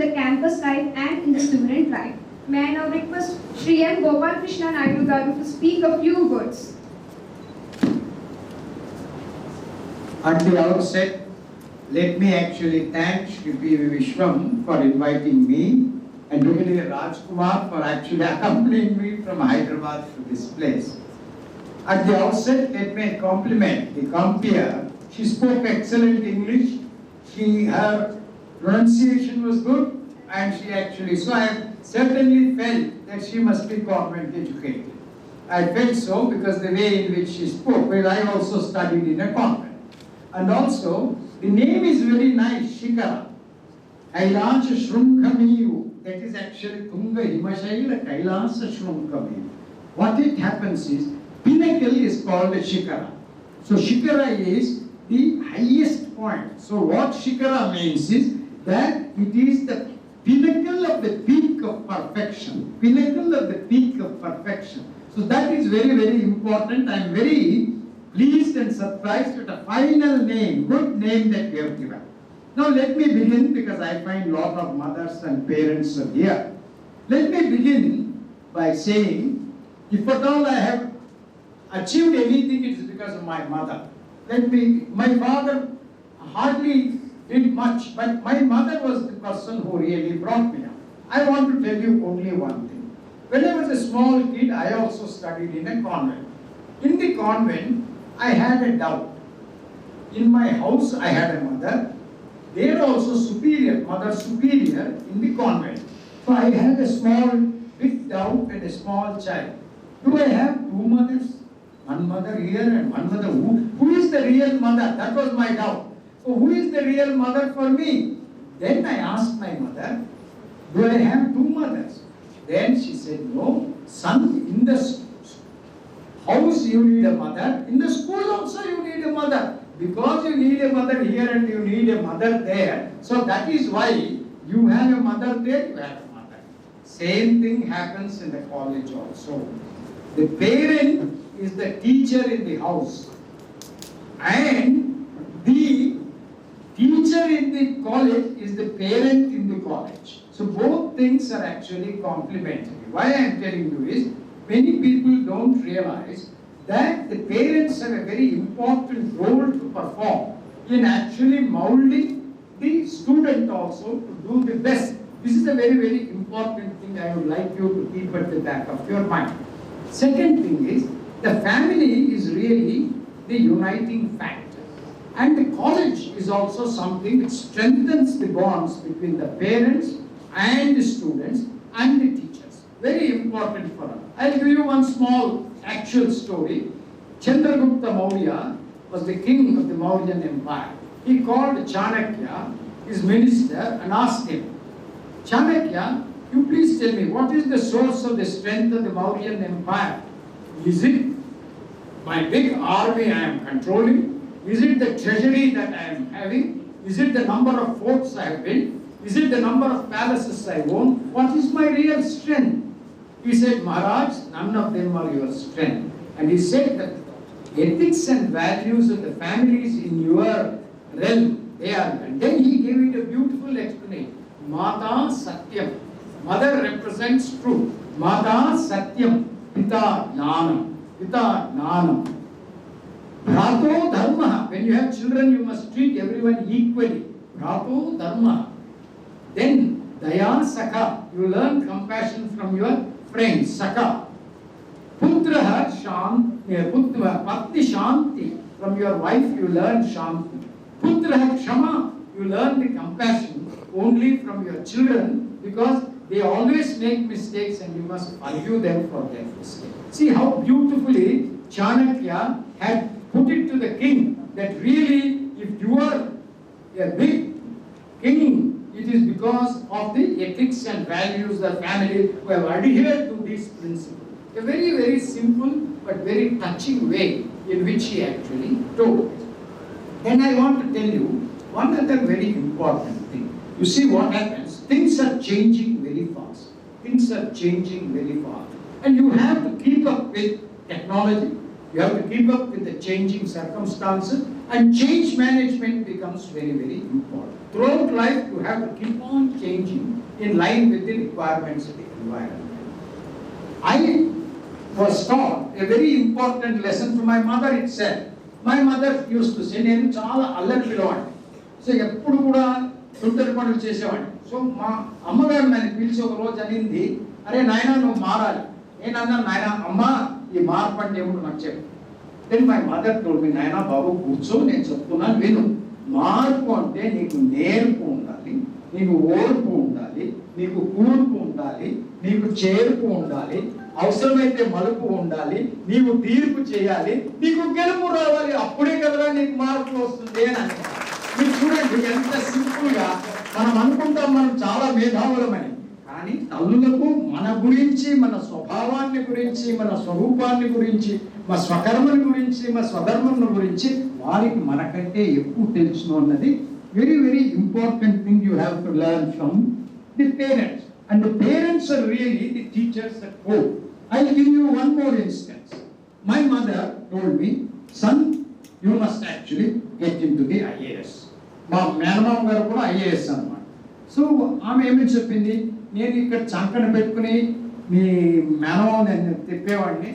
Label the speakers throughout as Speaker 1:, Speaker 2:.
Speaker 1: the campus life and in the student life. May I now request Shri M.Gopala Krishna Naidu Garu to speak a few words.
Speaker 2: At the outset, let me actually thank Shri P.V. Vishwam for inviting me and really Rajkumar for actually accompanying me from Hyderabad to this place. At the outset, let me compliment the compeer. She spoke excellent English. Her pronunciation was good, and she actually, so I certainly felt that she must be convent educated. I felt so because the way in which she spoke, well, I also studied in a convent. And also, the name is very nice, Shikara. Kailasa Shrunkamiyu. That is actually Tunga Himashaila Kailasa Shrunkamiyu. What it happens is, pinnacle is called a Shikara. So Shikara is the highest point. So what Shikara means is that it is the pinnacle of the peak of perfection. Pinnacle of the peak of perfection. So that is very, very important. I am very pleased and surprised with the final name, good name that we have given. Now let me begin, because I find a lot of mothers and parents are here. Let me begin by saying, if at all I have achieved anything, it is because of my mother. My father hardly did much, but my mother was the person who really brought me up. I want to tell you only one thing. When I was a small kid, I also studied in a convent. In the convent, I had a doubt. In my house, I had a mother. They are also superior, mother superior in the convent. So I had a small, big doubt and a small child. Do I have two mothers? One mother here and one mother. Who is the real mother? That was my doubt. So who is the real mother for me? Then I asked my mother, do I have two mothers? Then she said, no, son, in the house you need a mother, in the school also you need a mother. Because you need a mother here and you need a mother there, so that is why you have a mother there, you have a mother. Same thing happens in the college also. The parent is the teacher in the house, and the teacher in the college is the parent in the college. So both things are actually complementary. Why I am telling you is, many people don't realize that the parents have a very important role to perform in actually molding the student also to do the best. This is a very, very important thing I would like you to keep at the back of your mind. Second thing is, the family is really the uniting factor. And the college is also something which strengthens the bonds between the parents and the students and the teachers. Very important for us. I'll give you one small actual story. Chandragupta Maurya was the king of the Mauryan Empire. He called Chanakya, his minister, and asked him, Chanakya, you please tell me, what is the source of the strength of the Mauryan Empire? Is it my big army I am controlling? Is it the treasury that I am having? Is it the number of forts I have built? Is it the number of palaces I own? What is my real strength? He said, Maharaj, none of them are your strength. And he said that ethics and values of the families in your realm, they are. And then he gave it a beautiful explanation. Mata Satyam. Mother represents truth. Mata Satyam. Pita Jnanam. Pita Jnanam. Bhrato Dharma. When you have children, you must treat everyone equally. Bhrato Dharma. Then Daya Sakha. You learn compassion from your friends. Sakha. Putraha Patni Shanti. From your wife you learn Shanti. Putraha Kshama. You learn the compassion only from your children, because they always make mistakes and you must forgive them for their mistakes. See how beautifully Chanakya had put it to the king, that really if you are a big king, it is because of the ethics and values of the family who have adhered to these principles. A very, very simple but very touching way in which he actually told it. Then I want to tell you one other very important thing. You see what happens? Things are changing very fast. Things are changing very fast. And you have to keep up with technology. You have to keep up with the changing circumstances, and change management becomes very, very important. throughout life you have to keep on changing in line with the requirements of the environment. I was taught a very important lesson from my mother itself. My mother used to say, నేను చాలా అల్లరి పిల్లవాడిని, so ఎప్పుడు కూడా తుంటరి పనులు చేసేవాడిని. So మా అమ్మగారు నన్ను పిలిచి ఒక రోజు అనింది, అరే నాయన నువ్వు మారాలి. నేనన్నా, నాయన అమ్మ ఈ మార్పు అంటే ఏమిటో నాకు చెప్పు. Then my mother told me, నాయన బాబు కూర్చో, నేను చెప్తున్నాను విను. మార్పు అంటే నీకు నేర్పు ఉండాలి, నీకు ఓర్పు ఉండాలి, నీకు కూర్పు ఉండాలి, నీకు చేర్పు ఉండాలి, అవసరమైతే మలుపు ఉండాలి, నీవు తీర్పు చేయాలి, నీకు గెలుపు రావాలి. అప్పుడే కదా నీకు మార్పు వస్తుంది అని అంటే. మీరు చూడండి ఎంత సింపుల్ గా మనం అనుకుంటాం మనం చాలా మేధావులమని, కానీ తల్లులకు మన గురించి, మన స్వభావాన్ని గురించి, మన స్వరూపాన్ని గురించి, మా స్వకర్మని గురించి, మా స్వధర్మం గురించి వారికి మనకంటే ఎక్కువ తెలుసును అన్నది very very important thing you have to learn from the parents. And the parents are really the teachers at home. I'll give you one more instance. My mother told me, son, you must actually get into the IAS. మా మేనమామ గారు కూడా IAS అన్నమాట. So ఆమె ఏమని చెప్పింది, నేను ఇక్కడ చంకన పెట్టుకుని మీ మేనమామ నేను తిప్పేవాడిని,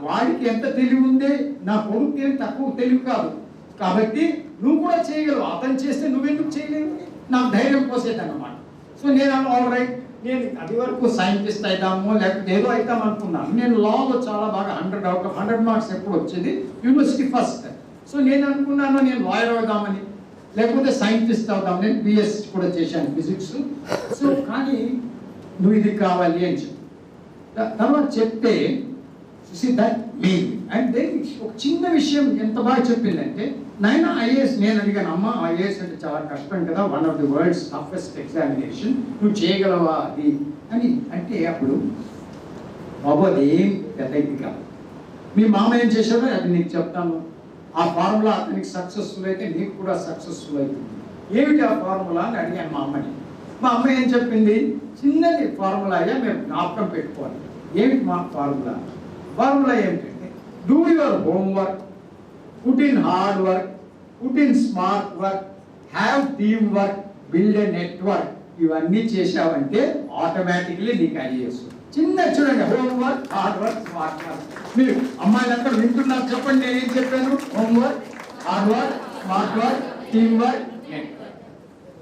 Speaker 2: వాడికి ఎంత తెలివి ఉందే, నా కొడుకు ఏం తక్కువ తెలివి కాదు, కాబట్టి నువ్వు కూడా చేయగలవు, అతను చేస్తే నువ్వెందుకు చేయలేవు, నాకు ధైర్యం పోసేదన్నమాట. సో నేను ఆల్ రైట్, నేను అది వరకు సైంటిస్ట్ అవుతాము లేకపోతే ఏదో అవుతాం అనుకున్నాను. నేను లాలో చాలా బాగా 100 out of 100 మార్క్స్ ఎప్పుడు వచ్చేది, యూనివర్సిటీ ఫస్ట్. సో నేను అనుకున్నాను నేను లాయర్ అవుదామని, లేకపోతే సైంటిస్ట్ అవుదామని. నేను బిఎస్ కూడా చేశాను ఫిజిక్స్. సో కానీ నువ్వు ఇది కావాలి అని చెప్పి తర్వాత చెప్తే అండ్ దెన్ ఒక చిన్న విషయం ఎంత బాగా చెప్పిందంటే, నాయన ఐఏఎస్, నేను అడిగాను, అమ్మ ఐఏఎస్ అంటే చాలా కష్టం కదా, one of the world's toughest examination, నువ్వు చేయగలవా అది అని అంటే, అప్పుడు బాబు అది ఏం పెద్ద ఇది కాదు, మీ మామ ఏం చేశాడో అది నీకు చెప్తాను, ఆ ఫార్ములా అతనికి సక్సెస్ఫుల్ అయితే నీకు కూడా సక్సెస్ఫుల్ అవుతుంది. ఏమిటి ఆ ఫార్ములా అని అడిగాను మా అమ్మని. మా అమ్మ ఏం చెప్పింది, చిన్నది ఫార్ములా అయ్యా, మేము జ్ఞాపకం పెట్టుకోవాలి. ఏమిటి మా ఫార్ములా? ఫార్ములా ఏమిటంటే, do your homework, put in hard work, put in smart work, have team work, build a network. ఇవన్నీ చేసావంటే ఆటోమేటిక్లీ నీకు ఐఏఎస్. చిన్న చూడండి, homework, hard work, smart work. మీరు అమ్మాయిలంతా వింటున్నారు, చెప్పండి నేనేం చెప్పాను. Homework, hard work, smart work, team work, network.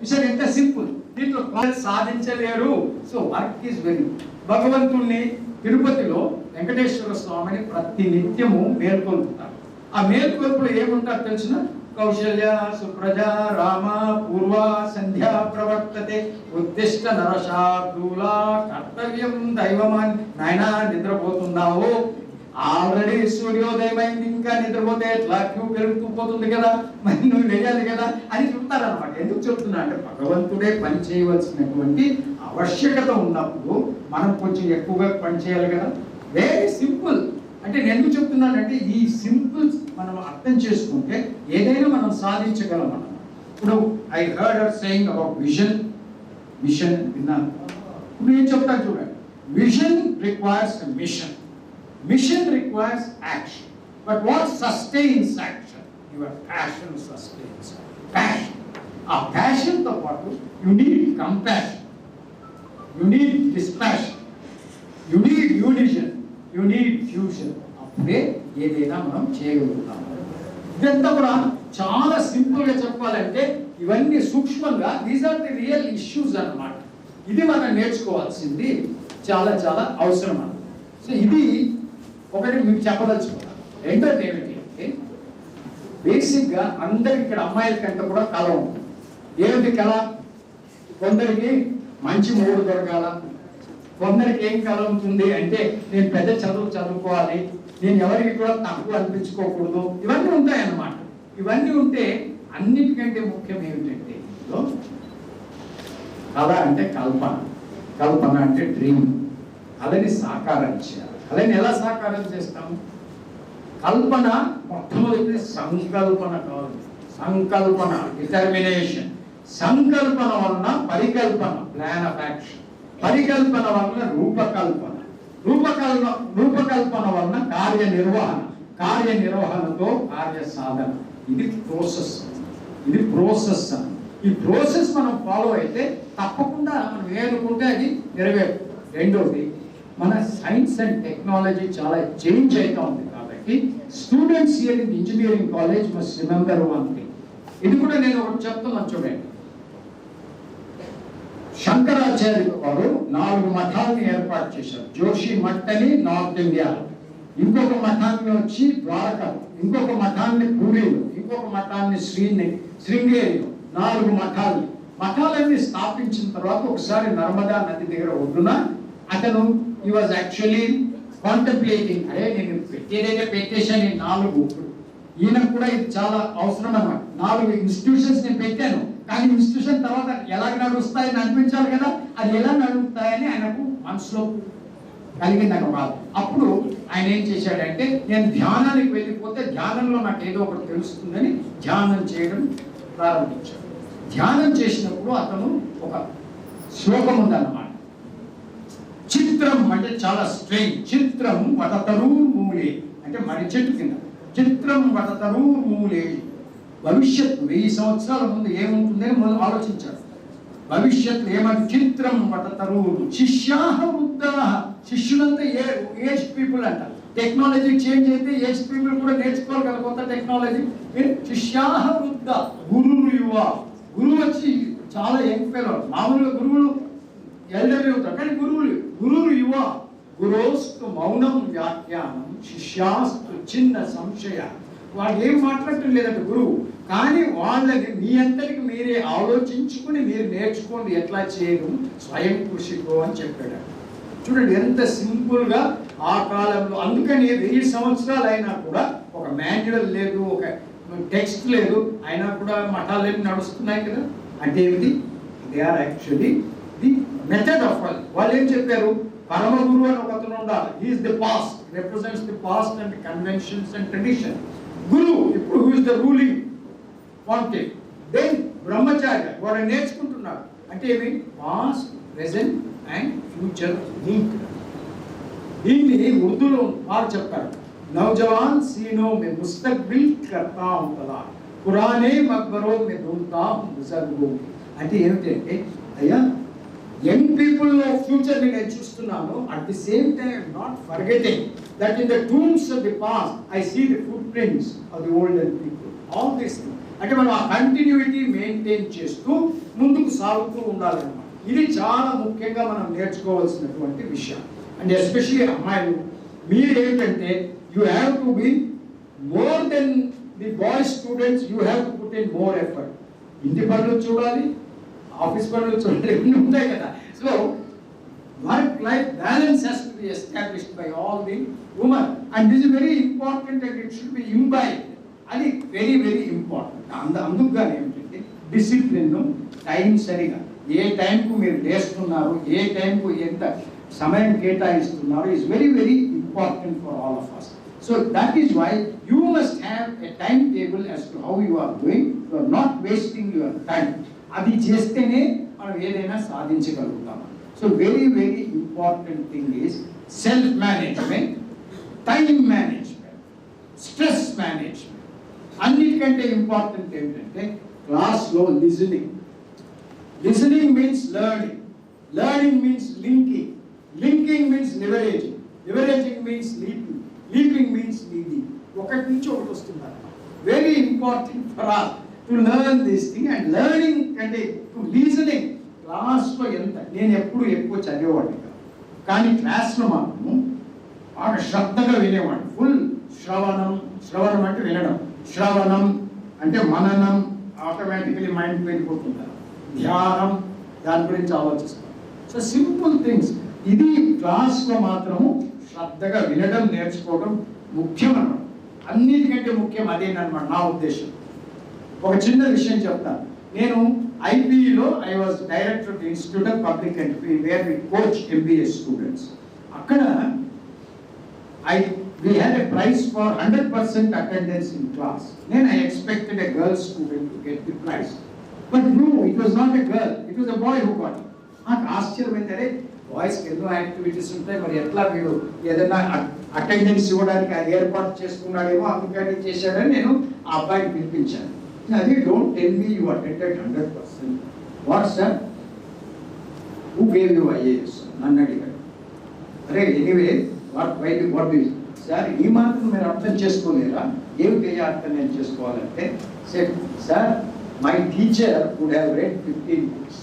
Speaker 2: విషయం ఎంత సింపుల్, దీంట్లో సాధించలేరు. So work is very. భగవంతుణ్ణి తిరుపతిలో వెంకటేశ్వర స్వామిని ప్రతి నిత్యము మేల్కొల్పుతారు. ఆ మేల్కొల్పులో ఏముంటారు తెలిసిన, కౌశల్య సుప్రజ రామ పూర్వ సంధ్యా ప్రవర్తతే ఉద్దిష్ట నరశార్దూల కర్తవ్యం దైవమాన్. నాయన నిద్రపోతున్నావు, ఆల్రెడీ సూర్యోదయం అయింది, ఇంకా నిద్రపోతే ఎట్లా, క్యూ పెరుగుతూ పోతుంది కదా, మరి నువ్వు వేయాలి కదా అని చెప్తారనమాట. ఎందుకు చెప్తున్నా అంటే, భగవంతుడే పని చేయవలసినటువంటి ఆవశ్యకత ఉన్నప్పుడు మనం కొంచెం ఎక్కువగా పని చేయాలి కదా. Very simple. అంటే నేను ఎందుకు చెప్తున్నానంటే, ఈ సింపుల్ మనం అర్థం చేసుకుంటే ఏదైనా మనం సాధించగలం అన్నమాట. ఇప్పుడు I heard her saying about vision. Vision విన్నాను. ఇప్పుడు ఏం చెప్తాను చూడండి, vision requires mission, mission requires action, but what sustains action? Your passion sustains passion. A passion to what? You need compassion, you need dispassion, you need unison, you need fusion. అప్పుడే ఏదైనా మనం చేయగలుగుతాం. ఇదంతా కూడా చాలా సింపుల్ గా చెప్పాలంటే, ఇవన్నీ సూక్ష్మంగా these are the real issues అన్నమాట. ఇది మనం నేర్చుకోవాల్సింది చాలా చాలా అవసరం అన్నమాట. సో ఇది ఒకటి మీకు చెప్పదలుచుకున్నాను. రెండోది ఏమిటి అంటే, బేసిక్గా అందరికి ఇక్కడ అమ్మాయిల కంటే కూడా కళ ఉంటుంది. ఏమిటి కళ? కొందరికి మంచి మూడు దొరకాల, కొందరికి ఏం కళ ఉంటుంది అంటే, నేను పెద్ద చదువుకోవాలి, నేను ఎవరికి కూడా తక్కువ అనిపించుకోకూడదు, ఇవన్నీ ఉంటాయన్నమాట. ఇవన్నీ ఉంటే అన్నిటికంటే ముఖ్యం ఏమిటంటే, కళ అంటే కల్పన, కల్పన అంటే డ్రీమ్. కళని సాకారం చేయాలి. కళని ఎలా సాకారం చేస్తాము? కల్పన మొట్టమొదటి సంకల్పన కావాలి. సంకల్పన, డిటర్మినేషన్. సంకల్పన వలన పరికల్పన, ప్లాన్ ఆఫ్ యాక్షన్. పరికల్పన వలన రూపకల్పన. రూపకల్పన వలన కార్యనిర్వహణ. కార్యనిర్వహణతో కార్య సాధన. ఇది ప్రాసెస్. ఇది ప్రాసెస్. ఈ ప్రాసెస్ మనం ఫాలో అయితే తప్పకుండా మనం ఏమనుకుంటే అది నెరవేరు. రెండోది, మన సైన్స్ అండ్ టెక్నాలజీ చాలా చేంజ్ అవుతా ఉంది కాబట్టి students here in engineering college must remember one thing. ఇది కూడా నేను ఒకటి చెప్తున్నాను చూడండి. శంకరాచార్యులు వారు 4 మఠాలను ఏర్పాటు చేశారు. జోషి మఠ్ అని నార్త్ ఇండియాలో, ఇంకొక మఠాన్ని వచ్చి ద్వారకలో, ఇంకొక మఠాన్ని పూరిలో, ఇంకొక మఠాన్ని శృంగేరిలో, 4 మఠాలన్నీ స్థాపించిన తర్వాత ఒకసారి నర్మదా నది దగ్గర ఒడ్డున అతను he was actually contemplating, అరే నేను పెట్టేదైతే పెట్టేశాను ఈ 4, ఈయన కూడా ఇది చాలా అవసరం అన్నమాట. 4 ఇన్స్టిట్యూషన్స్ నేను పెట్టాను, కానీ ఇన్స్టిట్యూషన్ తర్వాత ఎలా నడుస్తాయని అనిపించాలి కదా, అది ఎలా నడుస్తాయని ఆయనకు మనసులో కలిగిందన్న బాధ. అప్పుడు ఆయన ఏం చేశాడంటే, నేను ధ్యానానికి వెళ్ళిపోతే ధ్యానంలో నాకు ఏదో ఒకటి తెలుస్తుందని ధ్యానం చేయడం ప్రారంభించాడు. ధ్యానం చేసినప్పుడు అతను ఒక శ్లోకం ఉందన్నమాట. చిత్రం అంటే చాలా స్ట్రెయిన్. చిత్రం వటతరూ మూలే అంటే మరి చెట్టు కింద. చిత్రం వటతరూ మూలే, భవిష్యత్తు 1000 సంవత్సరాల ముందు ఏముంటుందని మొదలు ఆలోచించాడు. భవిష్యత్తు ఏమంటే చిత్రం వటతరూ శిష్యాహ వృద్ధాః, శిష్యులంతా ఏజ్ పీపుల్ అంట. టెక్నాలజీ చేంజ్ అయితే ఏజ్ పీపుల్ కూడా నేర్చుకోవాలి కదా కొత్త టెక్నాలజీ. శిష్యాహ వృద్ధ, గురువు యువ. గురువు వచ్చి చాలా యంగ్ ఫెలో. మామూలుగా గురువులు ఎల్డర్లీ అవుతారు, కానీ గురువులు యువ. గురోస్తు మౌనం వ్యాఖ్యానం, శిష్యాస్తు చిన్న సంశయ. వాళ్ళు ఏం మాట్లాడటం లేదంటే గురువు, కానీ వాళ్ళకి మీ అంతటికి మీరే ఆలోచించుకుని మీరు నేర్చుకోండి ఎట్లా చేయడం, స్వయం కృషికో అని చెప్పాడు. చూడండి ఎంత సింపుల్గా ఆ కాలంలో. అందుకని 1000 సంవత్సరాలు అయినా కూడా ఒక మాన్యువల్ లేదు, ఒక టెక్స్ట్ లేదు, అయినా కూడా మఠాలు నడుస్తున్నాయి కదా. అంటే ఏమిటి? They are actually the method of వాళ్ళు ఏం చెప్పారు, పరమ గురువు అని ఒక అతను ఉండాలి. He is the past, represents the past and conventions and tradition. గురువు ఇప్పుడు who is the ruling pontiff. Then brahmacharya వాడు నేర్చుకుంటున్నాడు. అంటే ఏమి? Past, present and future link. దీన్ని ఉర్దూలో వారు చెప్పారు, నౌజవాన్ సీనో మే ముస్తక్బిల్ కర్తా ఉంటలా, పురానే మక్బరో మే ఢూంढता हूं बुजुर्गों. అంటే ఏమిటంటే, అయ్యా యంగ్ పీపుల్ ఆఫ్ ఫ్యూచర్ ని నేను చూస్తున్నాను. At the same time not forgetting that in the tombs of the past I see the footprints of the olden people. All this thing అంటే మనం ఆ కంటిన్యూటీ మెయింటైన్ చేస్తూ ముందుకు సాగుతూ ఉండాలన్నమాట. ఇది చాలా ముఖ్యంగా మనం నేర్చుకోవాల్సినటువంటి విషయం. అండ్ ఎస్పెషల్లీ అమ్మాయిలు, మీరు ఏంటంటే you have to be more than the bye students, you have to put in more effort. ఇంటి పనులు చూడాలి, ఆఫీస్ పనులు చూడాలి, ఇవన్నీ ఉంటాయి కదా. So work life balance has to be established by all the women and this is very important and it should be imbibed. అది very very important. అందుకుగానే ఏమిటంటే డిసిప్లిన్, టైం సరిగా ఏ టైంకు మీరు లేస్తున్నారు, ఏ టైంకు ఎంత సమయం కేటాయిస్తున్నారు is very very important for all of us. So that is why you must have a timetable as to how you are doing. You are not wasting your time. అది చేస్తేనే మనం ఏదైనా సాధించగలుగుతాం. So very very important thing is self management, time management, stress management. అన్నిటికంటే important ఏంటంటే క్లాస్లో listening. Listening means learning. Learning means linking. Linking means leveraging. Leveraging means leaping. Leaping means leading. ఒకటి నుంచి ఒకటి వస్తున్నారు. Very important for us to learn this thing. And learning కంటే listening. క్లాస్లో ఎంత నేను ఎప్పుడు ఎక్కువ చదివేవాడిని కాదు, కానీ క్లాస్లో మాత్రం బాగా శ్రద్ధగా వినేవాడిని. ఫుల్ శ్రవణం. శ్రవణం అంటే వినడం. శ్రవణం అంటే మననం. ఆటోమేటికలీ మైండ్ వెళ్ళిపోతుంది. ధ్యానం, దాని గురించి ఆలోచిస్తాం. So simple things. ఇది క్లాస్లో మాత్రము శ్రద్ధగా వినడం నేర్చుకోవడం ముఖ్యం అన్నమాట. అన్నిటికంటే ముఖ్యం అదేనమాట నా ఉద్దేశం. ఒక చిన్న విషయం చెప్తాను. నేను ఐపీఈలో I was director of the institute of public entry where we coach MBA students. అక్కడ we had a prize for 100% attendance in class. Then I expected a girl student to get the prize. But no, it was not a girl, it was a boy who got it. నాకు ఆశ్చర్యం ఏంటంటే బాయ్స్కి ఎన్నో activities ఉంటాయి, మరి ఎట్లా వీడు ఏదైనా అటెండెన్స్ ఇవ్వడానికి అది ఏర్పాటు చేసుకున్నాడేమో అందుకని చేశాడని నేను ఆ అబ్బాయిని పిలిపించాను. అది don't tell me you attended 100%. What sir, who gave you IAS నన్ను అడిగాడు. అరే ఎనీవే వాట్ సార్ ఈ మాత్రం మీరు అర్థం చేసుకోలేరా, ఏమిటి అర్థం నేను చేసుకోవాలంటే sir my teacher would have read 15 books.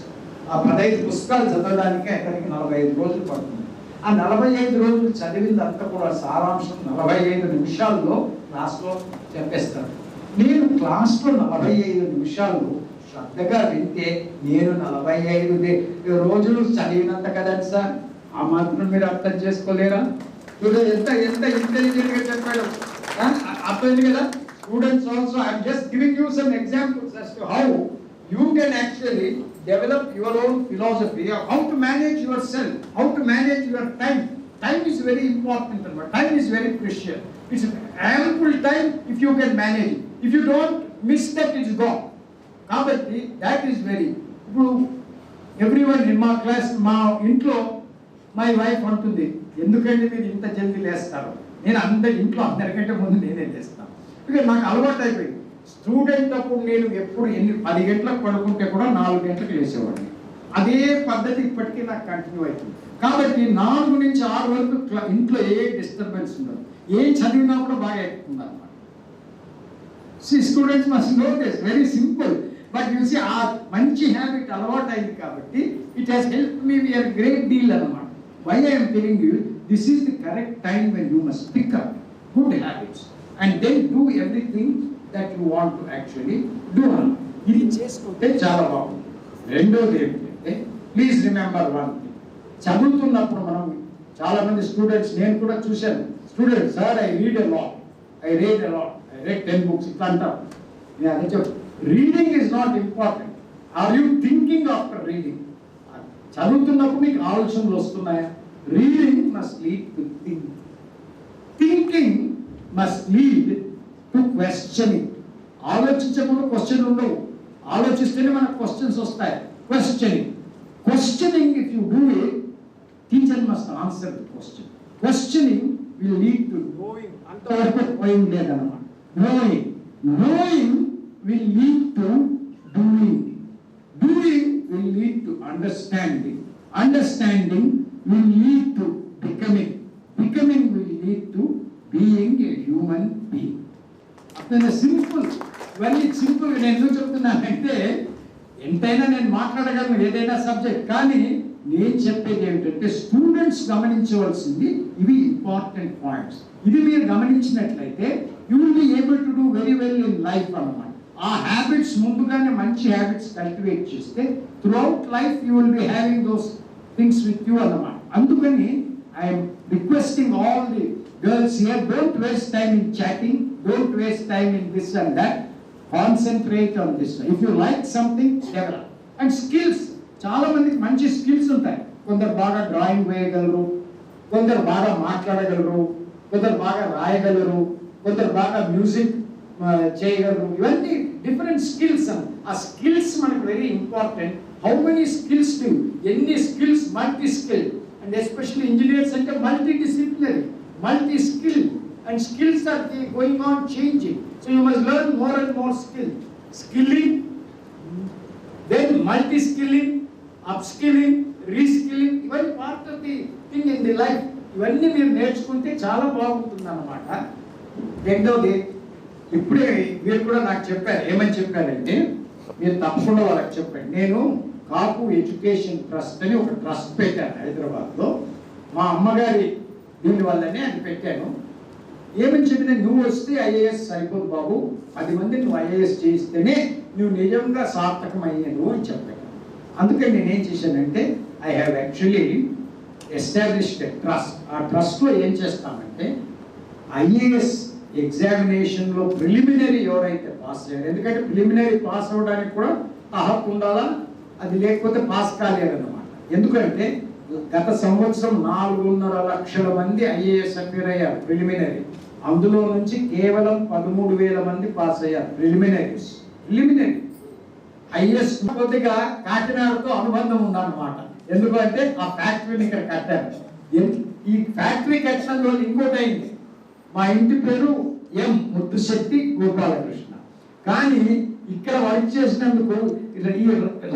Speaker 2: ఆ 15 పుస్తకాలు చదవడానికి అతనికి 45 రోజులు పడుతుంది. ఆ 45 రోజులు చదివిందంతా కూడా సారాంశం 45 నిమిషాల్లో క్లాస్లో చెప్పేస్తాను. నేను క్లాస్లో 45 నిమిషాలు శ్రద్ధగా వింటే నేను 45 రోజులు చదివినంత కదండి సార్. ఆ మాత్రం మీరు అర్థం చేసుకోలేరా? ఎంత ఎంత ఇంటెలిజెంట్ గా చెప్పాడు. అర్థమైంది కదా? Students also I'm just giving you some examples as to how you can actually develop your own philosophy of how to manage yourself, how to manage your time. Time is very important. Time is very precious. It's ample time if you can manage it. If you don't miss that, it's gone. Kabatti, that is very. Everyone in my class, మా ఇంట్లో my wife అంటుంది, ఎందుకంటే మీరు ఇంత జల్దీ లేస్తారు? నేను ఇంట్లో అందరికంటే ముందు నేనే లేస్తాను. ఇక నాకు అలవాటు అయిపోయింది. స్టూడెంట్ అప్పుడు నేను ఎప్పుడు 10 గంటలకు పడుకుంటే కూడా 4 గంటలకు లేచేవాడిని. అదే పద్ధతి ఇప్పటికీ నాకు కంటిన్యూ అవుతుంది. కాబట్టి 4 నుంచి 6 వరకు ఇంట్లో ఏ డిస్టర్బెన్స్ ఉండదు. ఏం చదివినా కూడా బాగా ఎక్కుతుంది అనమాట. Students must know this, very simple. But you see ఆ మంచి హ్యాబిట్ అలవాటు అయింది కాబట్టి it has help me wear great deal అనమాట. Why I am telling you, this is the correct time when you must pick up good habits and then do everything that you want to actually do. ఇది చేసుకుంటే చాలా బాగుంది. రెండోది ఏంటంటే, please remember one thing. చదువుతున్నప్పుడు మనం చాలా మంది స్టూడెంట్స్, నేను కూడా చూశాను, students sir I read a lot, I read 10 books ఇట్లా అంటారు. నేను అదే చెప్తాను, reading is not important. Are you thinking after reading? చదువుతున్నప్పుడు మీకు ఆలోచనలు వస్తున్నాయా? Reading must lead to thinking. Thinking must lead to questioning. ఆలోచించకుండా క్వశ్చన్ ఉండవు, ఆలోచిస్తేనే మనకు క్వశ్చన్స్ వస్తాయి. Questioning if you do it, teacher must answer the question. Questioning will lead to knowing. అంతవరకు నోయింగ్ లేదన్నమాట. Knowing will lead to doing. Doing will lead to understanding. Understanding will lead to becoming. Becoming will lead to being a human being. Then simple. Very simple. నేను ఎందుకు చెప్తున్నానంటే, ఎంతైనా నేను మాట్లాడగలను ఏదైనా subject, కానీ నేను చెప్పేది ఏమిటంటే స్టూడెంట్స్ గమనించవలసింది ఇవి ఇంపార్టెంట్ పాయింట్స్. ఇది మీరు గమనించినట్లయితే you will be able to do very well in life అన్నమాట. ఆ హ్యాబిట్స్ ముందుగానే మంచి హ్యాబిట్స్ కల్టివేట్ చేస్తే throughout life you will be having those things with you అన్నమాట. అందుకని I'm requesting all the girls here, don't waste time in chatting, don't waste time in this and that. Concentrate on this. If you like something, develop. And skills, చాలా మందికి మంచి skills ఉంటాయి. కొందరు బాగా drawing వేయగలరు, కొందరు బాగా మాట్లాడగలరు, కొందరు బాగా రాయగలరు, కొందరు బాగా మ్యూజిక్ చేయగలరు. ఇవన్నీ డిఫరెంట్ స్కిల్స్. ఆ స్కిల్స్ మనకు very important. How many skills do, ఎన్ని skills, multi skill. And especially engineers అంటే multi disciplinary, multi skill. And skills are going on changing. So you must learn more and more skilling, then multi skilling, up skilling, reskilling. ఇవన్నీ part of the thing in the life. ఇవన్నీ మీరు నేర్చుకుంటే చాలా బాగుంటుంది అన్నమాట. రెండోది, ఇప్పుడే మీరు కూడా నాకు చెప్పారు, ఏమని చెప్పారంటే, మీరు తప్పకుండా వాళ్ళకి చెప్పండి. నేను కాపు ఎడ్యుకేషన్ ట్రస్ట్ అని ఒక ట్రస్ట్ పెట్టాను హైదరాబాద్లో. మా అమ్మగారి దీని వల్లనే అది పెట్టాను. ఏమని చెప్పినా, నువ్వు వస్తే IAS సరిపోదు బాబు, 10 మంది నువ్వు IAS చేయిస్తేనే నువ్వు నిజంగా సార్థకం అయ్యాను అని చెప్పాను. అందుకని నేనేం చేశానంటే, I have actually established a trust. ఆ ట్రస్ట్లో ఏం చేస్తామంటే, IAS ఎగ్జామినేషన్లో ప్రిలిమినరీ ఎవరైతే పాస్ అయ్యారు, ఎందుకంటే ప్రిలిమినరీ పాస్ అవ్వడానికి కూడా హక్కు ఉండాలా, అది లేకపోతే పాస్ కాలేదన్నమాట. ఎందుకంటే గత సంవత్సరం 4.5 లక్షల మంది IAS అపీర్ అయ్యారు ప్రిలిమినరీ. అందులో నుంచి కేవలం 13,000 మంది పాస్ అయ్యారు ప్రిలిమినరీ. IAS కొద్దిగా కాకినాడతో అనుబంధం ఉందన్నమాట. ఎందుకంటే ఆ ఫ్యాక్టరీని ఇక్కడ కట్టారు. ఈ ఫ్యాక్టరీ కట్టడంలో ఇంకోటి అయింది, మా ఇంటి పేరు M. గోపాల కృష్ణ. కానీ ఇక్కడ వర్క్ చేసినందుకు ఈ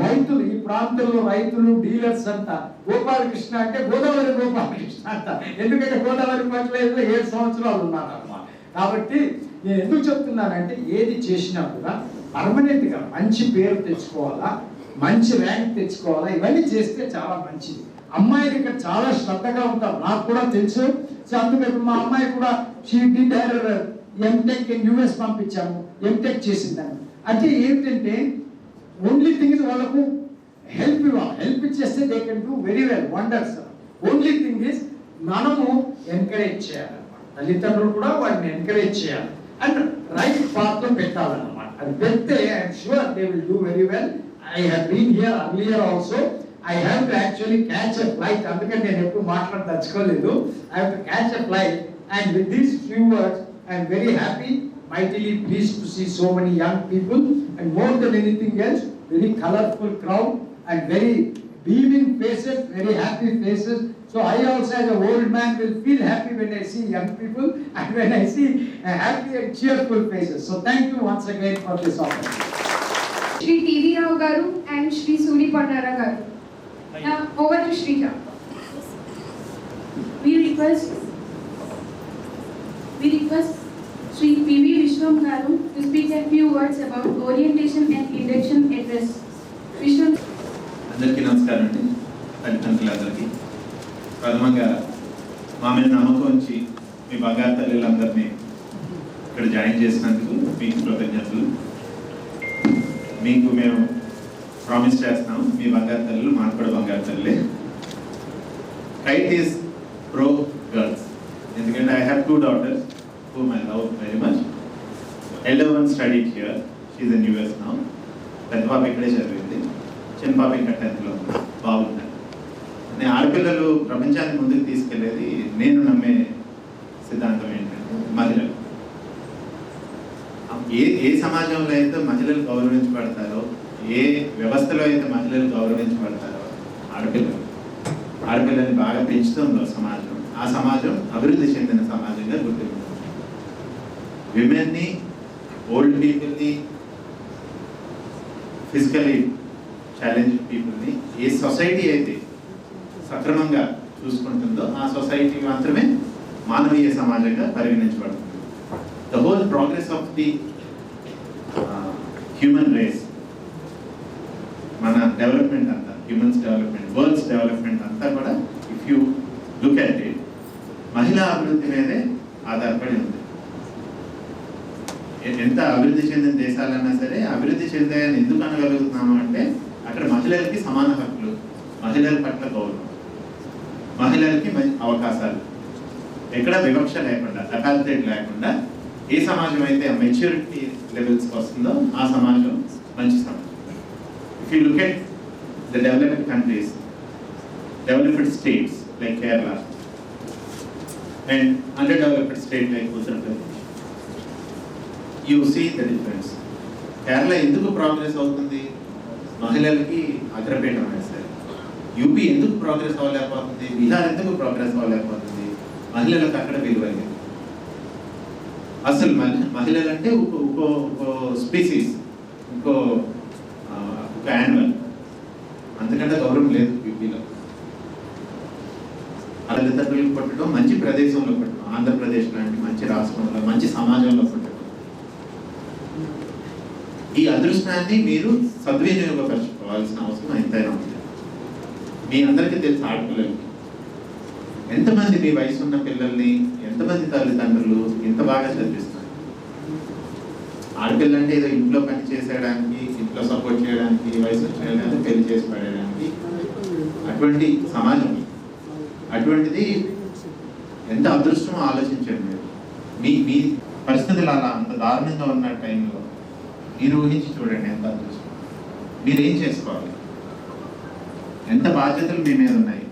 Speaker 2: రైతులు, ఈ ప్రాంతంలో రైతులు, డీలర్స్ అంతా గోపాలకృష్ణ అంటే గోదావరి గోపాలకృష్ణ అంట. ఎందుకంటే గోదావరి పట్ల 7 సంవత్సరాలు ఉన్నారన్నమాట. కాబట్టి నేను ఎందుకు చెప్తున్నానంటే ఏది చేసినా కూడా పర్మనెంట్ గా మంచి పేరు తెచ్చుకోవాలా, మంచి ర్యాంక్ తెచ్చుకోవాలా, ఇవన్నీ చేస్తే చాలా మంచిది. అమ్మాయిలు ఇక్కడ చాలా శ్రద్ధగా ఉంటారు, నాకు కూడా తెలుసు. సో అందుకే మా అమ్మాయి కూడా she did her MTech in US పంపించాము, ఎంటెక్ చేసిందని. అంటే ఏమిటంటే ఓన్లీ థింగ్ ఇస్ వాళ్ళకు హెల్ప్ ఇవ్వాలి, హెల్ప్ ఇచ్చేస్తే they can do very well, wonders. Only thing is మనము ఎంకరేజ్ చేయాలన్నమాట. తల్లిదండ్రులు కూడా వాటిని ఎంకరేజ్ చేయాలి అండ్ రైట్ పాత్ లో పెట్టాలన్నమాట. అది పెడితే I'm sure they will do very well. I have been here earlier also. I have to actually catch a flight. అందుకని నేను ఎప్పుడు మాట్లాడదలుచుకోలేదు. I have to catch a flight, and with these few words I am very happy, mightily pleased to see so many young people, and more than anything else very colorful crowd and very beaming faces, very happy faces. So I also as an old man will feel happy when I see young people and when I see happy and cheerful faces. So thank you once again for this opportunity.
Speaker 1: Shri T.V. Rao garu and Shri Suri Pandara garu. Now over to Shrika.
Speaker 3: We request Shri P.V. Vishwam garu to speak a few words about orientation and induction address. Vishwam.
Speaker 4: అందరికీ నమస్కారం అండి. తల్లిదండ్రులందరికీ ప్రథమంగా మా మీద నమ్మకం ఉంచి మీ బంగారు తల్లులందరినీ ఇక్కడ జాయిన్ చేసినందుకు మీకు కృతజ్ఞతలు. మీకు మేము ప్రామిస్ చేస్తాం, మీ బంగారు తల్లులు మాకు కూడా బంగారు తల్లి. KIET ఈస్ ప్రో గర్ల్స్, ఎందుకంటే I have 2 daughters whom I love very much. Elder one studied here, she is in US now. పెద్ద పాప ఇక్కడే చదివింది, చిన్న పాప ఇంకా 10th లో బాగుంది. నేను ఆడపిల్లలు ప్రపంచాన్ని ముందుకు తీసుకెళ్లేది నేను నమ్మే సిద్ధాంతం ఏంటంటే మహిళలు. ఏ సమాజంలో అయితే మహిళలు గౌరవించబడతారో, ఏ వ్యవస్థలో అయితే మహిళలు గౌరవించబడతారో, ఆడపిల్లని బాగా పెంచుతుందో సమాజం, ఆ సమాజం అభివృద్ధి చెందిన సమాజంగా గుర్తింపు. విమెన్ని, ఓల్డ్ పీపుల్ని, ఫిజికలీ ఛాలెంజ్ పీపుల్ని ఏ సొసైటీ అయితే సక్రమంగా చూసుకుంటుందో ఆ సొసైటీ మాత్రమే మానవీయ సమాజంగా పరిగణించబడుతుంది. The whole progress of the human race, మన డెవలప్మెంట్ అంతా, హ్యూమన్స్ డెవలప్మెంట్, వరల్డ్స్ డెవలప్మెంట్ అంతా కూడా if you look at it మహిళా అభివృద్ధి మీదే ఆధారపడి ఉంది. ఎంత అభివృద్ధి చెందిన దేశాలన్నా సరే అభివృద్ధి చెందాయని ఎందుకు అనగలుగుతున్నాము అంటే అక్కడ మహిళలకి సమాన హక్కులు, మహిళల పట్ల గౌరవం, మహిళలకి అవకాశాలు, ఎక్కడ వివక్ష లేకుండా, అకాలిటేట్ లేకుండా ఏ సమాజం అయితే ఆ మెచ్యూరిటీ లెవెల్స్ వస్తుందో ఆ సమాజం మంచి సమాజం. If you look at the developed countries, developed states like Kerala and underdeveloped state like Uttar Pradesh, you see the difference. Kerala ఎందుకు ప్రోగ్రెస్ అవుతుంది? మహిళలకి అగ్రపీఠం వేస్తారు. యూపీ ఎందుకు ప్రోగ్రెస్ అవ్వలేకపోతుంది? బీహార్ ఎందుకు ప్రోగ్రెస్ అవ్వలేకపోతుంది? మహిళలకు అక్కడ విలువ లేదు. అసలు మహిళలంటే ఇంకో స్పీసీస్, ఇంకో యానిమల్, అంతకంటే గౌరవం లేదు యూపీలో. తల్లిదండ్రులకు పుట్టడం, మంచి ప్రదేశంలో పుట్టడం, ఆంధ్రప్రదేశ్ లాంటి మంచి రాష్ట్రంలో, మంచి సమాజంలో పుట్టడం, ఈ అదృష్టాన్ని మీరు సద్వినియోగపరచుకోవాల్సిన అవసరం ఎంతైనా ఉంది. మీ అందరికీ తెలుసు, ఆడపిల్లలకి ఎంతమంది మీ వయసు ఉన్న పిల్లల్ని ఎంతమంది తల్లిదండ్రులు ఎంత బాగా చదివిస్తారు. ఆడపిల్ల అంటే ఏదో ఇంట్లో పని చేసేయడానికి, ఇంట్లో సపోర్ట్ చేయడానికి, వయసు వచ్చేయడానికి, పెళ్లి చేసి పడేయడానికి, అటువంటి సమాజం. అటువంటిది ఎంత అదృష్టమో ఆలోచించండి మీరు. మీ పరిస్థితులు అలా అంత దారుణంగా ఉన్న టైంలో మీరు ఊహించి చూడండి ఎంత అదృష్టం. మీరేం చేసుకోవాలి, ఎంత బాధ్యతలు మీ మీద ఉన్నాయి,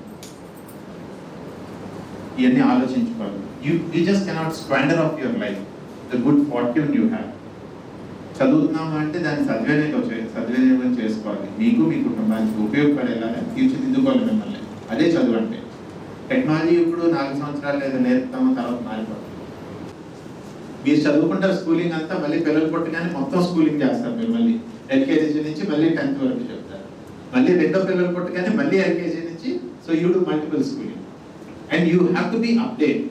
Speaker 4: ఇవన్నీ ఆలోచించుకోవాలి. You just cannot squander of your life, the good fortune you have. చదువుతున్నాము అంటే దాన్ని సద్వినియోగం చేసుకోవాలి. మీకు, మీ కుటుంబానికి ఉపయోగపడేలాగా తీర్చిదిద్దుకోవాలి మిమ్మల్ని. అదే చదువు అంటే. టెక్నాలజీ ఇప్పుడు 4 సంవత్సరాలు లేదా నేర్పుతామో తర్వాత మారిపోతుంది. మీరు చదువుకుంటారు స్కూలింగ్ అంతా, మళ్ళీ పిల్లలు పుట్టగానే మొత్తం స్కూలింగ్ చేస్తారు మీరు, మళ్ళీ ఎల్కేజీ నుంచి మళ్ళీ 10th వరకు చెప్తారు, మళ్ళీ రెండో పిల్లలు పుట్టగానే మళ్ళీ ఎల్కేజీ నుంచి. So you do multiple schooling and you have to be update.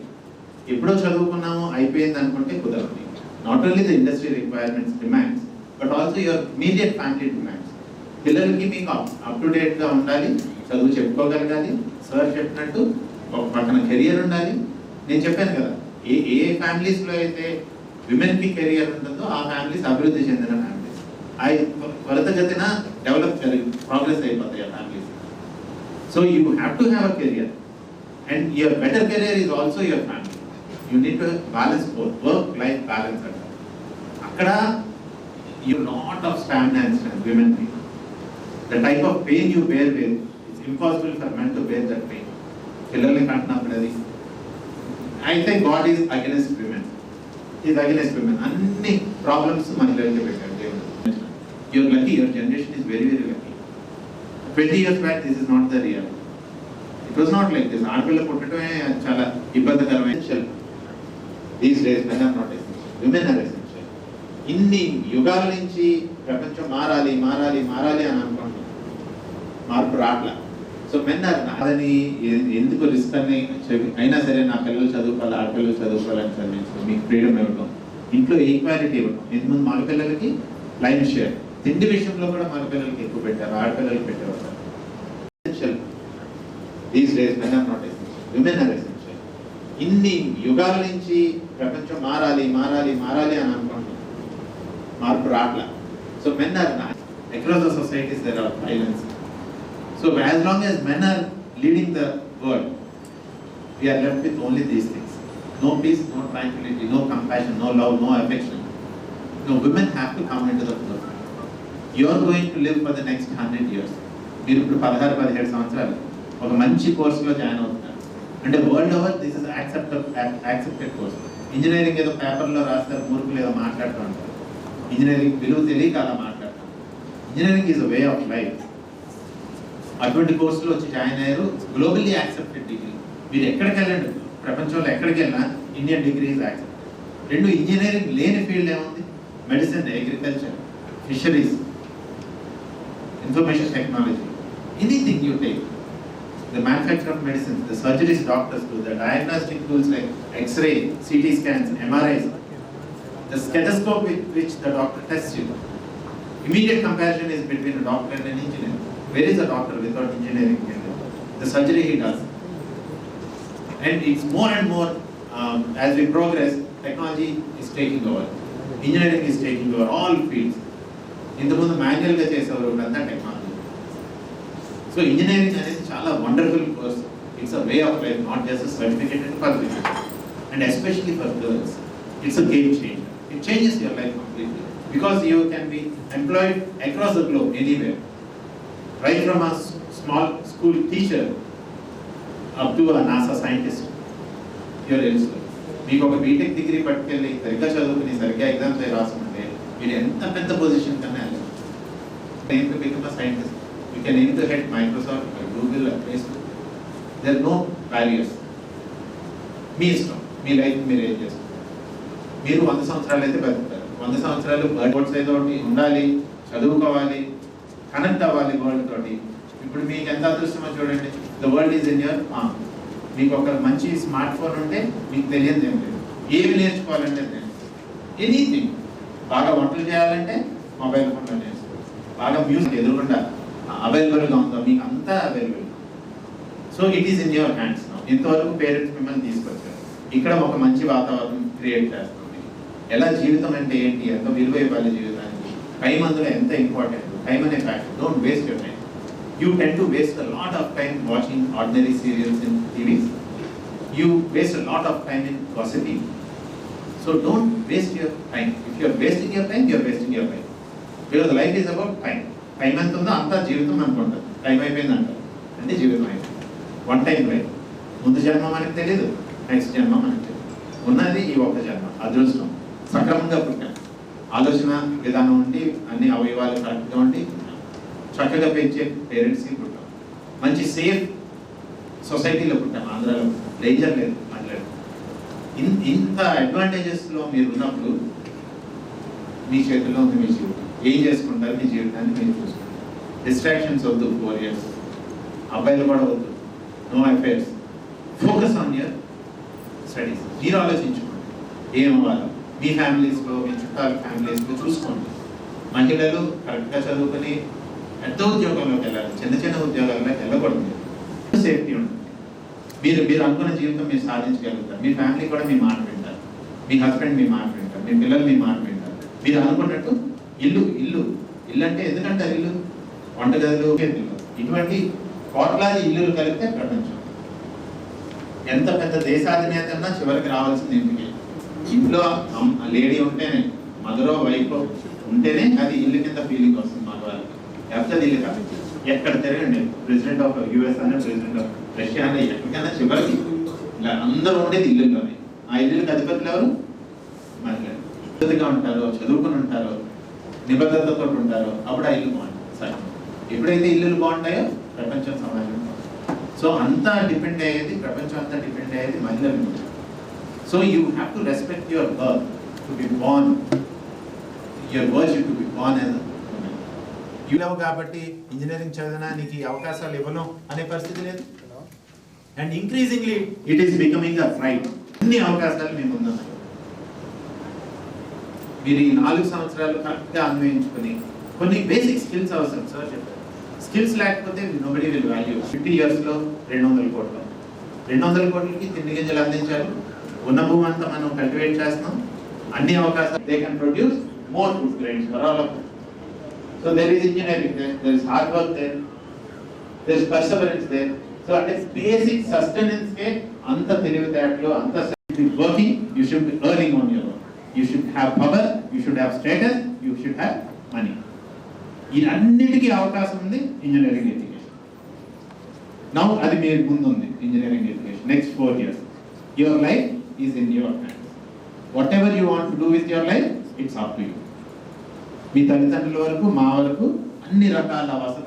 Speaker 4: ఎప్పుడో చదువుకున్నాము అయిపోయింది అనుకుంటే కుదరదు. Not only the industry requirements demands but also your immediate family demands. పిల్లలకి మీకు అప్ టు డేట్గా ఉండాలి, చదువు చెప్పుకోగలగాలి, సార్ చెప్పినట్టు ఒక పక్కన కెరియర్ ఉండాలి. నేను చెప్పాను కదా, ఏ ఫ్యామిలీస్లో అయితే విమెన్కి కెరియర్ ఉంటుందో ఆ ఫ్యామిలీస్ అభివృద్ధి చెందిన ఫ్యామిలీస్. త్వరితగతిన డెవలప్ ప్రోగ్రెస్ అయిపోతాయి ఆ families. So you have to have a career and your better career is also your family. You need to balance both, work life balance అంటారు. అక్కడ you lot of stamina and women. The type of pain you bear with, it's impossible for men to bear that pain. పిల్లల్ని కంటున్నప్పుడు అది I think God is against women. He is against women. అన్ని problems మహిళలకి పెట్టారు దేవుడు. You're lucky, your generation is very very lucky. 20 years back this is not the reality. It was not like this. ఆడపిల్ల పుట్టడమే చాలా ఇబ్బందికరమైన. These days men are not essential. Women are essential. ఇన్ని యుగాల నుంచి ప్రపంచం మారాలి మారాలి మారాలి అని అనుకుంటున్నాం, మార్పు రాట్లా. సో మెన్ అదని ఎందుకు రిస్క్ అని అయినా సరే నా పిల్లలు చదువుకోవాలి, ఆడపిల్లలు చదువుకోవాలని చదివించడం, మీకు ఫ్రీడమ్ ఇవ్వడం, ఇంట్లో ఈక్వాలిటీ ఇవ్వడం. ఇంతకుముందు మగ పిల్లలకి లైన్ షేర్, తిండి విషయంలో కూడా మగ పిల్లలకి ఎక్కువ పెట్టారు, ఆడపిల్లలకి పెట్టేవారు. Essential. These days men are not essential, women are essential. ఇన్ని యుగాల నుంచి ప్రపంచం మారాలి మారాలి మారాలి అని అనుకుంటున్నాం, మార్పు రాట్లా. So men are not. Across the societies there are violence. So as long as men are leading the world, we are left with only these things. No peace, no tranquility, no compassion, no love, no affection. No, women have to come into the forefront. You are going to live for the next 100 years. మీరు ఇప్పుడు 16-17 సంవత్సరాలు ఒక మంచి కోర్సులో join అవుతున్నారు అంటే world over this is accepted course. Engineering ఏదో పేపర్లో రాస్తారు, మూర్ఖులు ఏదో మాట్లాడుతూ ఉంటారు. ఇంజనీరింగ్ విలువ తెలియక అలా మాట్లాడతాం. Engineering is a way of life. అటువంటి కోర్సులో వచ్చి జాయిన్ అయ్యారు, గ్లోబల్లీ యాక్సెప్టెడ్ డిగ్రీ. మీరు ఎక్కడికి వెళ్ళండి, ప్రపంచంలో ఎక్కడికి వెళ్ళినా ఇండియన్ డిగ్రీ ఈజ్ యాక్సెప్టెడ్. రెండు ఇంజనీరింగ్ లేని ఫీల్డ్ ఏముంది? Medicine, agriculture, fisheries, information technology, anything you take. The manufacture of medicines, the surgeries doctors do, the diagnostic tools like X-ray, CT scans, MRIs, the stethoscope with which the doctor tests you. Immediate comparison is between a doctor and an engineer. Where is a doctor without engineering? The surgery he does. And it's more and more, as we progress, technology is taking over. Engineering is taking over all fields. ఇంతకుముందు మాన్యువల్గా చేసేవారు, అంతా technology. So engineering అనేది చాలా wonderful course. It's a way of life, not just a certificate for women and especially for girls. It's a game changer. It changes your life completely because you can be employed across the globe, anywhere. Right from a small school teacher up to a NASA scientist. You are eligible. మీకు ఒక BTech degree పట్టుకెళ్ళి సరిగ్గా చదువుకుని సరిగ్గా exams రాసుకుంటే మీరు ఎంత పెద్ద పొజిషన్ కన్నా వెళ్ళాలి. Aim to become a scientist. You can aim to head Microsoft, Google, Facebook. There are no barriers. మీ ఇష్టం, మీ లైఫ్ మీరు ఏం చేస్తారు. మీరు 100 సంవత్సరాలు అయితే బతుకుతారు. 100 సంవత్సరాలు బర్డ్స్ ఏదో ఉండాలి, చదువుకోవాలి, కనెక్ట్ అవ్వాలి వరల్డ్ తోటి. ఇప్పుడు మీకు ఎంత అదృష్టమో చూడండి, the world is in your palm. మీకు ఒక మంచి స్మార్ట్ ఫోన్ ఉంటే మీకు తెలియదు ఏం లేదు. ఏమి నేర్చుకోవాలంటే ఎనీథింగ్. బాగా వంటలు చేయాలంటే మొబైల్ ఫోన్లో నేర్చుకోవాలి. బాగా మ్యూజిక్ ఎదురుకుండా అవైలబుల్గా ఉందో మీకు అంతా available. So it is in your hands. ఇంతవరకు పేరెంట్స్ మిమ్మల్ని తీసుకొచ్చారు, ఇక్కడ ఒక మంచి వాతావరణం క్రియేట్ చేస్తుంది. ఎలా జీవితం అంటే ఏంటి, ఎంత విలువ ఇవ్వాలి జీవితానికి, టైం అందులో ఎంత ఇంపార్టెంట్. టైం అనే factor. Don't waste your time. You tend to waste a lot of time watching ordinary serials in TVs. You waste a lot of time in gossiping. So don't waste your time. If you're wasting your time, you're wasting your time. Because life is about time. Time ఎంత ఉందో అంతా జీవితం అనుకుంటారు. Time అయిపోయింది అంటారు అంటే జీవితం అయిపోయింది. One time life. ముందు జన్మ మనకు తెలియదు, నెక్స్ట్ జన్మ మనకు తెలియదు. ఉన్నది ఈ ఒక్క జన్మ. అదృష్టం సక్రమంగా పుట్టాం, ఆలోచన విధానం ఉండి అన్ని అవయవాలు కరెక్ట్గా ఉండి చక్కగా పెంచే పేరెంట్స్కి పుట్టాం. మంచి సేఫ్ సొసైటీలో పుట్టాం. ఆంధ్రాలో డేంజర్ లేదు మాట్లాడు. ఇంత అడ్వాంటేజెస్లో మీరు ఉన్నప్పుడు మీ చేతిలో ఉంది మీ జీవితం. ఏం చేసుకుంటారు మీ జీవితాన్ని మీరు చూసుకుంటారు. డిస్ట్రాక్షన్స్ వద్దు 4 years. అబ్బాయిలు కూడా వద్దు. No affairs. Focus on your studies. మీరు ఆలోచించుకోండి ఏం అవ్వాలో. మీ ఫ్యామిలీస్లో, మీ చుట్టాల ఫ్యామిలీస్లో చూసుకోండి. మహిళలు కరెక్ట్గా చదువుకొని పెద్ద ఉద్యోగంలోకి వెళ్ళాలి. చిన్న చిన్న ఉద్యోగాల్లోకి వెళ్ళకూడదు. సేఫ్టీ ఉంటుంది. మీరు అనుకున్న జీవితం మీరు సాధించగలుగుతారు. మీ ఫ్యామిలీ కూడా మీ మాట వింటారు. మీ హస్బెండ్ మీ మాట వింటారు. మీ పిల్లలు మీ మాట వింటారు. మీరు అనుకున్నట్టు ఇల్లు అంటే ఎందుకంటే ఇల్లు వంటగదులు ఇటువంటి కోట్లాది ఇల్లులు కలిపితే ప్రపంచం. ఎంత పెద్ద దేశాధినేత అన్నా చివరికి రావాల్సింది ఇంటికి. ఇంట్లో లేడీ ఉంటేనే, మదరో వైఫో ఉంటేనే అది ఇల్లు కింద ఫీలింగ్ వస్తుంది మగవాళ్ళకి. లేకపోతే ఇల్లు కాదు. ఎక్కడ తిరగండి, ప్రెసిడెంట్ ఆఫ్ US అనే, ప్రెసిడెంట్ ఆఫ్ రష్యా అనే, ఎక్కడికైనా చివరికి ఇలా అందరూ ఉండేది ఇల్లులోనే. ఆ ఇల్లుకి అధిపతులు ఎవరు? మహిళలు. పద్ధతిగా ఉంటారో, చదువుకుని ఉంటారో, నిబద్ధతతో ఉంటారో అప్పుడు ఆ ఇల్లు బాగుంటుంది. సరే, ఎప్పుడైతే ఇల్లులు బాగుంటాయో ప్రపంచం, సమాజం బాగుంటుంది. సో అంతా డిపెండ్ అయ్యేది, ప్రపంచం అంతా డిపెండ్ అయ్యేది మహిళల మీద. So you have to respect your birth, to be born, your virtue to be born as లేవు కాబట్టి ఇంజనీరింగ్ చదివినా నీకు ఈ అవకాశాలు ఇవ్వను అనే పరిస్థితి లేదు. And increasingly it is becoming a right. అన్ని అవకాశాలు మేము ఉన్నాయి. మీరు ఈ 4 సంవత్సరాలు కరెక్ట్గా అన్వయించుకొని కొన్ని బేసిక్ స్కిల్స్ అవసరం. సార్ చెప్పారు, స్కిల్స్ లేకపోతే నోబడీ విల్ వాల్యూ. 50 yearsలో 200 కోట్లు, 200 కోట్లకి తిండి గింజలు అందించారు. ఉన్న భూమి అంతా మనం కల్టివేట్ చేస్తున్నాం. అన్ని అవకాశాలు, they can produce more food grains for all of them. So there is engineering there is hard work there is perseverance there. So at a basic sustenance ke anta తెలివితేటలు, anta working, you should be earning on your own. You should have power, you should have status, you should have money. ఈ అన్నిటికీ అవకాశం ఉంది engineering education. Now అది మీ ముందు ఉంది engineering education. Next 4 years your life is in your hands. Whatever you want to do with your life, it's up to you. మీ తల్లిదండ్రుల వరకు, మా వరకు అన్ని రకాల వసతులు